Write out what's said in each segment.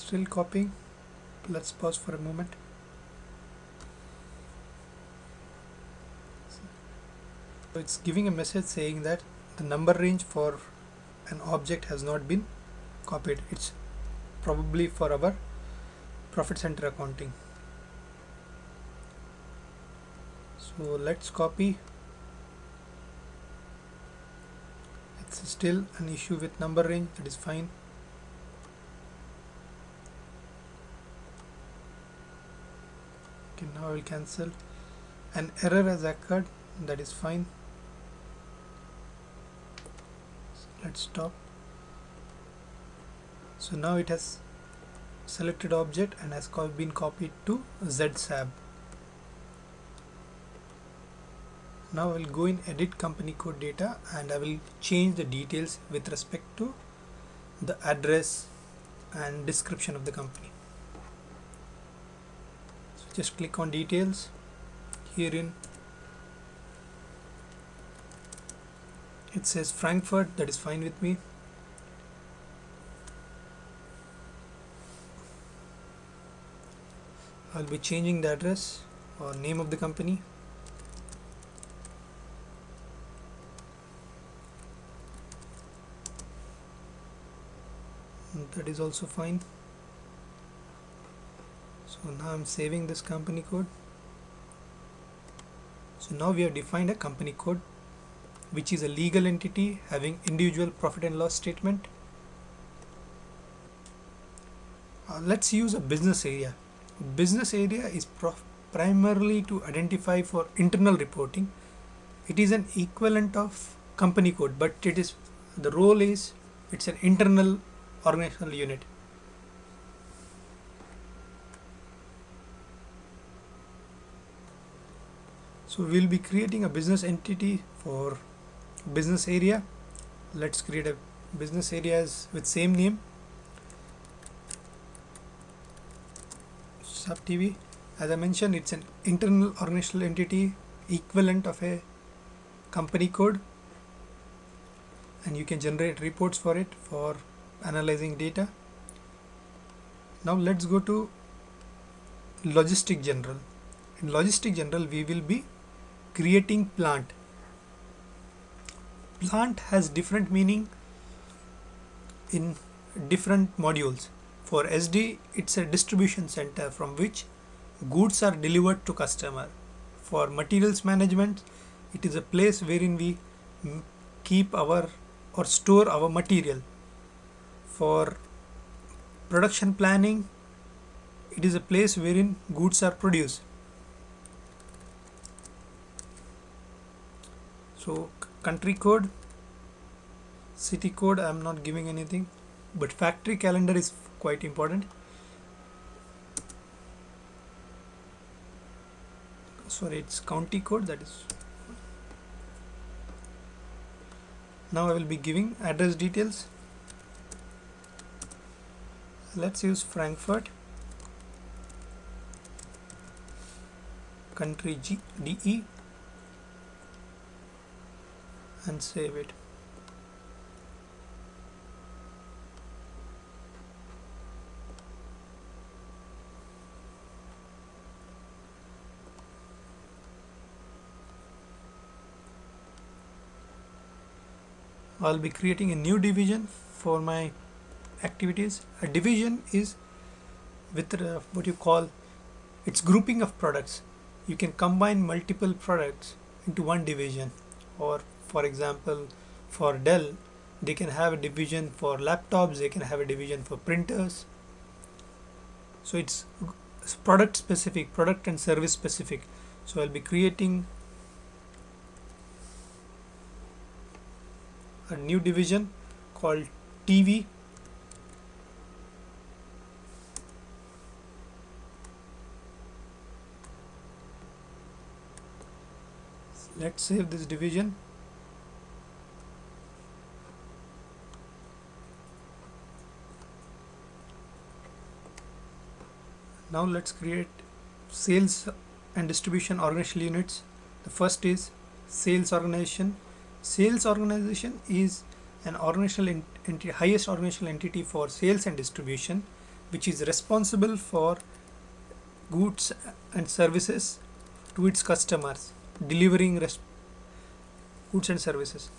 still copying. Let's pause for a moment. So it's giving a message saying that the number range for an object has not been copied. It's probably for our profit center accounting. So let's copy. It's still an issue with number range. That is fine. Okay, now I will cancel. An error has occurred. That is fine. So let's stop. So now it has selected object and has been copied to ZSAB. Now I will go in edit company code data and I will change the details with respect to the address and description of the company. So just click on details. Herein it says Frankfurt. That is fine with me. I'll be changing the address or name of the company. That is also fine. So now I'm saving this company code. So now we have defined a company code which is a legal entity having individual profit and loss statement. Let's use a business area. Business area is primarily to identify for internal reporting. It is an equivalent of company code, but the role is it's an internal organizational unit. So we'll be creating a business entity for business area. Let's create a business areas with same name, Sub TV. As I mentioned, it's an internal organizational entity equivalent of a company code, and you can generate reports for it for analyzing data. Now let's go to Logistic General. In Logistic General, we will be creating plant. Plant has different meaning in different modules. For SD, it's a distribution center from which goods are delivered to customer. For materials management, it is a place wherein we keep or store our material. For production planning, it is a place wherein goods are produced. So country code, city code, I am not giving anything, but factory calendar is quite important. Sorry, it's county code. That is. Now I will be giving address details. Let's use Frankfurt, country DE, and save it. I'll be creating a new division for my activities. A division is with what you call it's grouping of products. You can combine multiple products into one division, or for example for Dell they can have a division for laptops, they can have a division for printers. So it's product specific, product and service specific. So I'll be creating a new division called TV. Let's save this division. Now let's create sales and distribution organizational units. The first is sales organization. Sales organization is an organizational entity, highest organizational entity for sales and distribution. which is responsible for goods and services to its customers, delivering goods and services.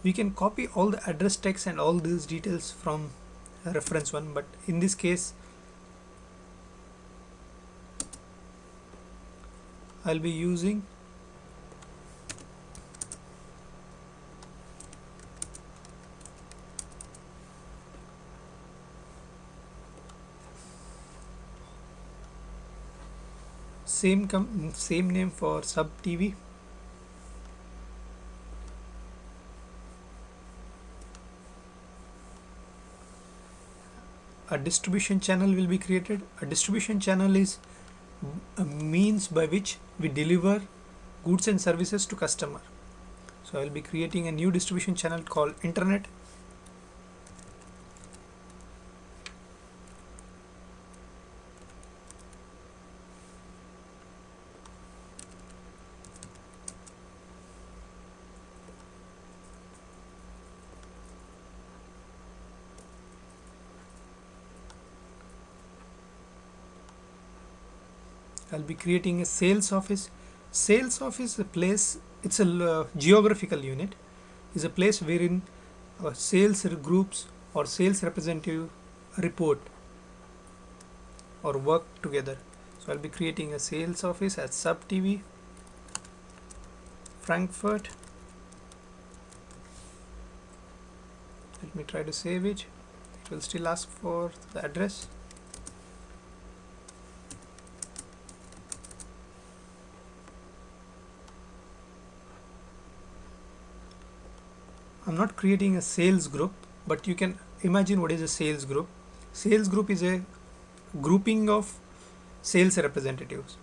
We can copy all the address text and all these details from reference one, but in this case I'll be using same name for sub TV. A distribution channel will be created. A distribution channel is a means by which we deliver goods and services to customer. So I will be creating a new distribution channel called internet. I'll be creating a sales office. Sales office is a place, it's a geographical unit, is a place wherein sales groups or sales representative report or work together. So I'll be creating a sales office as sub TV Frankfurt. Let me try to save it. It will still ask for the address. I'm not creating a sales group, but you can imagine what is a sales group. Sales group is a grouping of sales representatives.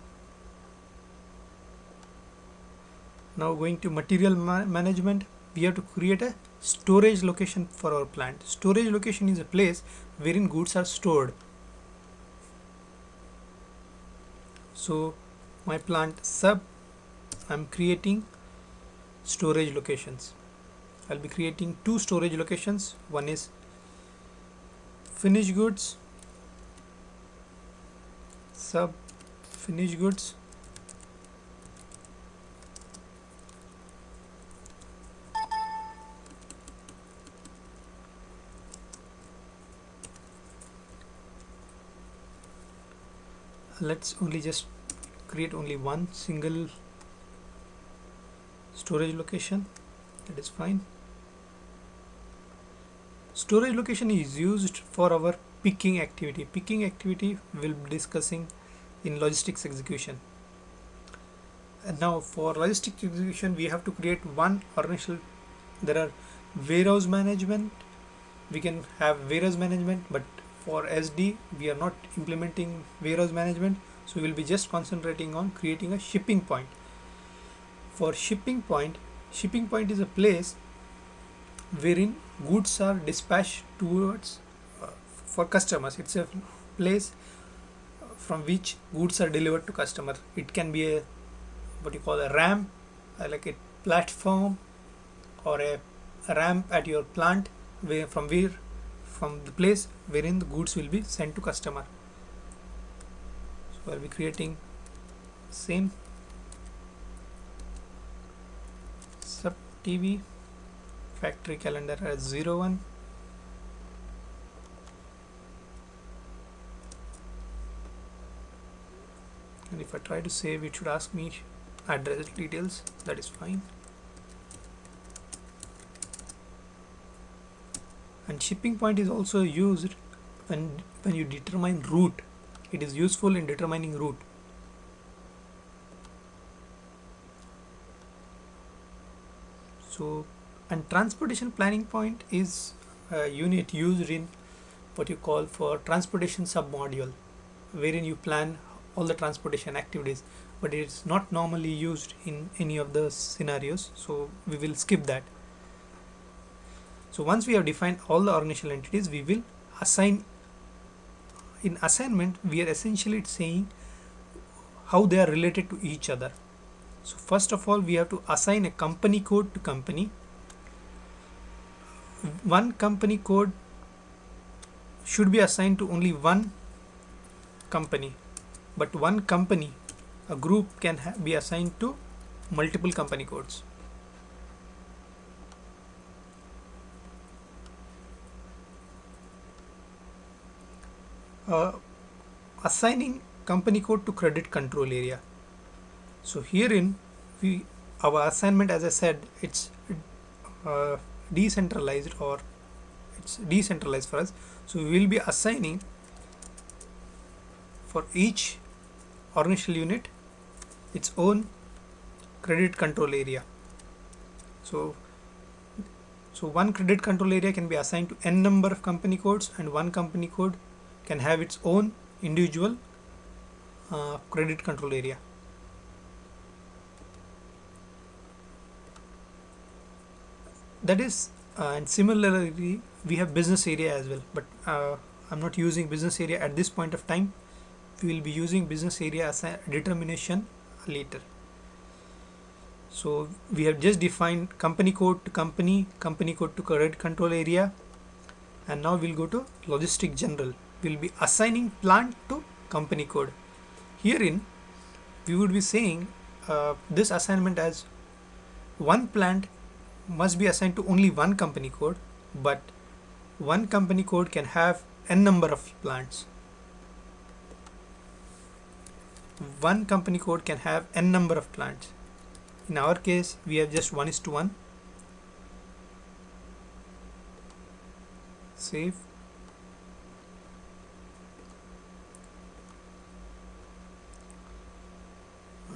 Now going to material management, we have to create a storage location for our plant. Storage location is a place wherein goods are stored. So my plant sub, I'm creating storage locations. I'll be creating two storage locations. One is finished goods, sub finished goods, let's only just create only one single storage location. That is fine. Storage location is used for our picking activity. Picking activity we'll be discussing in logistics execution. And now for logistics execution, we have to create one organizational. There are warehouse management. We can have warehouse management, but for SD we are not implementing warehouse management. So we'll be just concentrating on creating a shipping point. For shipping point is a place wherein goods are dispatched towards for customers. It's a place from which goods are delivered to customer. It can be a what you call a ramp, like a platform, or a ramp at your plant from the place wherein the goods will be sent to customer. So I'll be creating same sub TV factory calendar as 01. And if I try to save, it should ask me address details. That is fine. And shipping point is also used when you determine route. It is useful in determining route. So, and transportation planning point is a unit used in what you call for transportation submodule, wherein you plan all the transportation activities, but it is not normally used in any of the scenarios, so we will skip that. So once we have defined all the organizational entities, we will assign. In assignment, we are essentially saying how they are related to each other. So first of all, we have to assign a company code to company. One company code should be assigned to only one company, but one company, a group can be assigned to multiple company codes. uh, Assigning company code to credit control area. So herein we, our assignment, as I said, it's decentralized, or it's decentralized for us. So we will be assigning for each organizational unit its own credit control area. So one credit control area can be assigned to n number of company codes, and one company code can have its own individual credit control area. That is, and similarly we have business area as well, but I'm not using business area at this point of time. We will be using business area as a determination later. So we have just defined company code to company, company code to credit control area, and now we'll go to logistic general. We'll be assigning plant to company code. Herein we would be saying this assignment as one plant must be assigned to only one company code, but one company code can have n number of plants. One company code can have n number of plants. In our case, we have just 1:1. Save.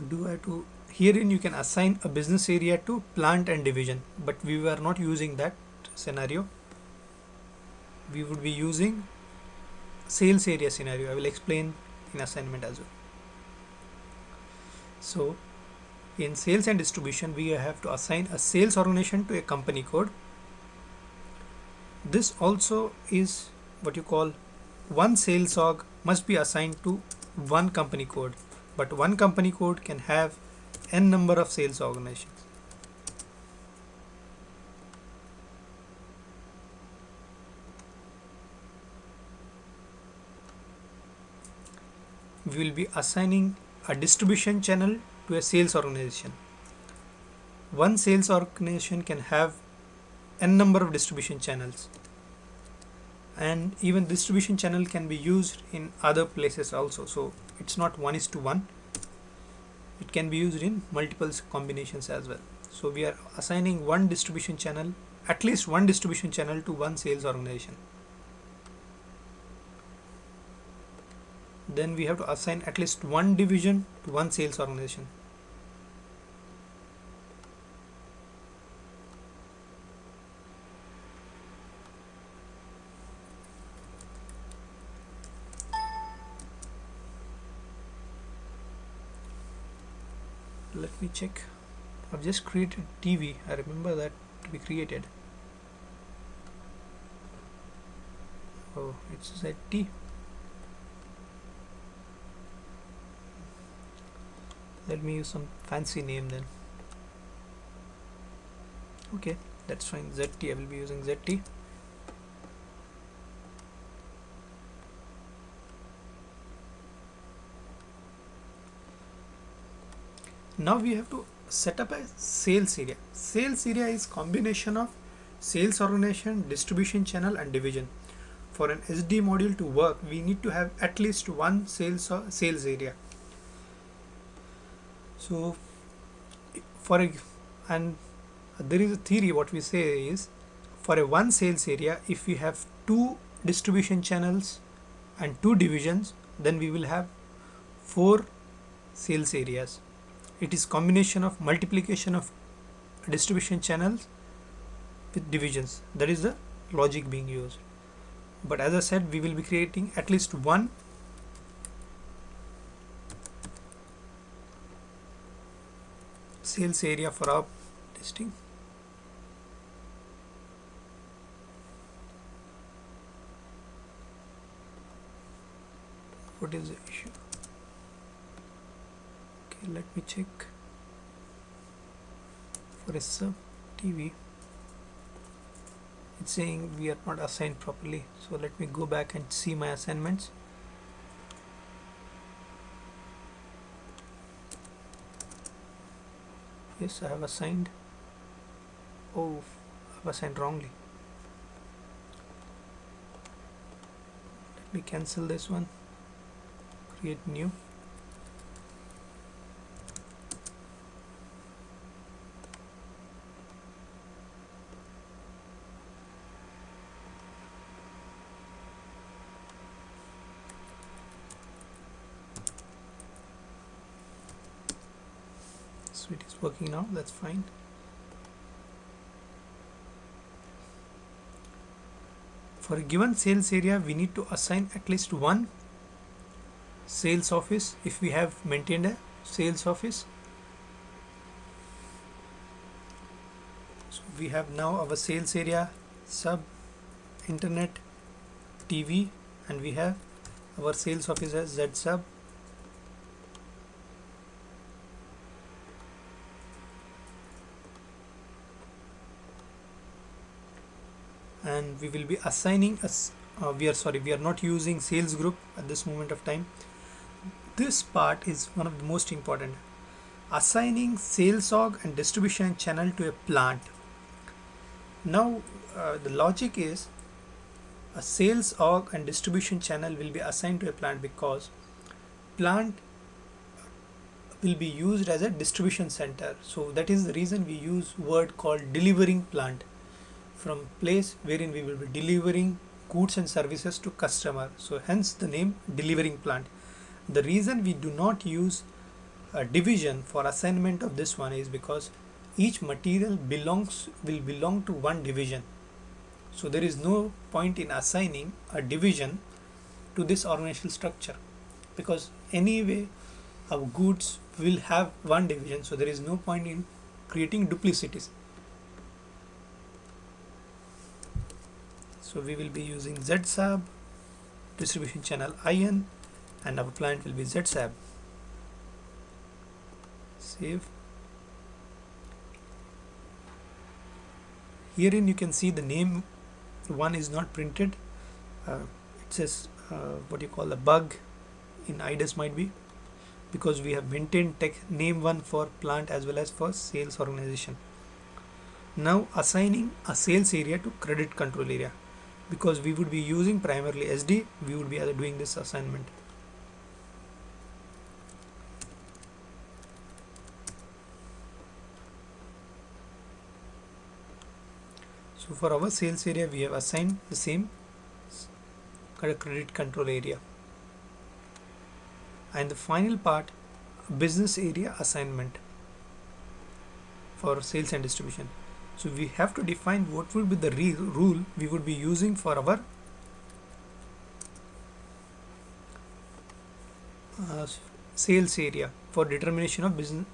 Do I to herein you can assign a business area to plant and division, but we were not using that scenario. We would be using sales area scenario. I will explain in assignment as well. So in sales and distribution, we have to assign a sales organization to a company code. This also is what you call one sales org must be assigned to one company code, but one company code can have n number of sales organizations. We will be assigning a distribution channel to a sales organization. One sales organization can have n number of distribution channels, and even distribution channel can be used in other places also. So it's not 1:1. It can be used in multiple combinations as well. So we are assigning one distribution channel, at least one distribution channel, to one sales organization. Then we have to assign at least one division to one sales organization. Let me check. I've just created TV. I remember that to be created. Oh, it's ZT. Let me use some fancy name then. Okay, that's fine. ZT. I will be using ZT. Now we have to set up a sales area. Sales area is combination of sales organization, distribution channel, and division. For an SD module to work, we need to have at least one sales area. So and there is a theory. What we say is, for a one sales area, if we have two distribution channels and two divisions, then we will have 4 sales areas. It is combination of multiplication of distribution channels with divisions. That is the logic being used. But as I said, we will be creating at least one sales area for our testing. What is the issue? Okay, let me check. For a sub TV, it's saying we are not assigned properly. So let me go back and see my assignments. Yes, I have assigned. Oh, I've assigned wrongly. Let me cancel this one, create new. So it is working now, that's fine. For a given sales area, we need to assign at least one sales office if we have maintained a sales office. So we have now our sales area, sub, internet, TV, and we have our sales office as Z sub. And we will be assigning us we are not using sales group at this moment of time. This part is one of the most important, assigning sales org and distribution channel to a plant. Now the logic is a sales org and distribution channel will be assigned to a plant because plant will be used as a distribution center. So that is the reason we use word called delivering plant, from place wherein we will be delivering goods and services to customer. So hence the name delivering plant. The reason we do not use a division for assignment of this one is because each material will belong to one division. So there is no point in assigning a division to this organizational structure, because anyway our goods will have one division, so there is no point in creating duplicities. So we will be using ZSAB, distribution channel IN, and our plant will be ZSAB. Save. Herein you can see the name one is not printed. It says what you call a bug in IDES might be, because we have maintained name one for plant as well as for sales organization. Now assigning a sales area to credit control area, because we would be using primarily SD, we would be doing this assignment. So for our sales area, we have assigned the same credit control area. And the final part, business area assignment for sales and distribution. So we have to define what will be the rule we would be using for our sales area for determination of business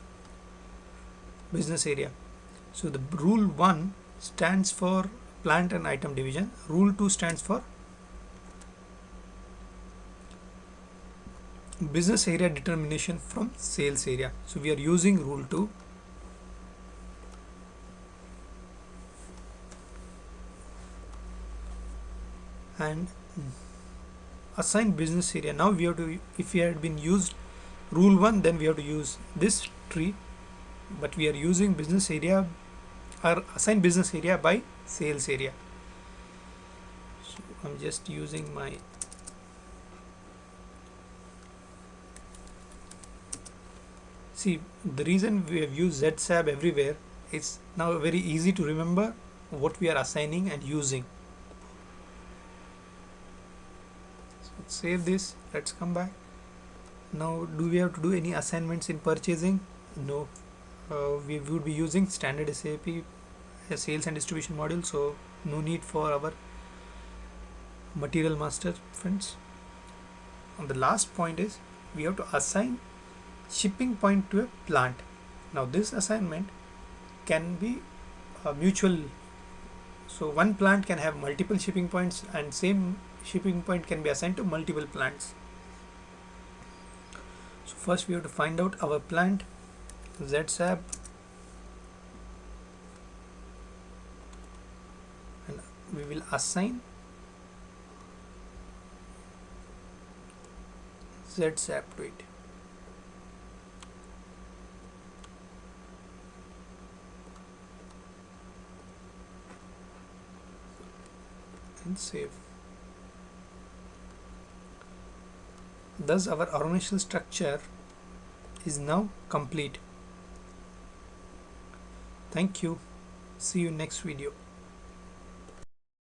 area. So the rule 1 stands for plant and item division. Rule 2 stands for business area determination from sales area. So we are using rule 2. And assign business area. Now we have to, if we had been used rule 1, then we have to use this tree, but we are using business area or assign business area by sales area. So I'm just using my the reason we have used ZSAB everywhere, it's now very easy to remember what we are assigning and using. So save this, let's come back. Now do we have to do any assignments in purchasing? No, we would be using standard SAP sales and distribution module, so no need for our material master, friends. And the last point is we have to assign shipping point to a plant. Now this assignment can be mutual, so one plant can have multiple shipping points and same shipping point can be assigned to multiple plants. So first we have to find out our plant, ZSAB, and we will assign ZZap to it. And save. Thus our organizational structure is now complete. Thank you. See you next video.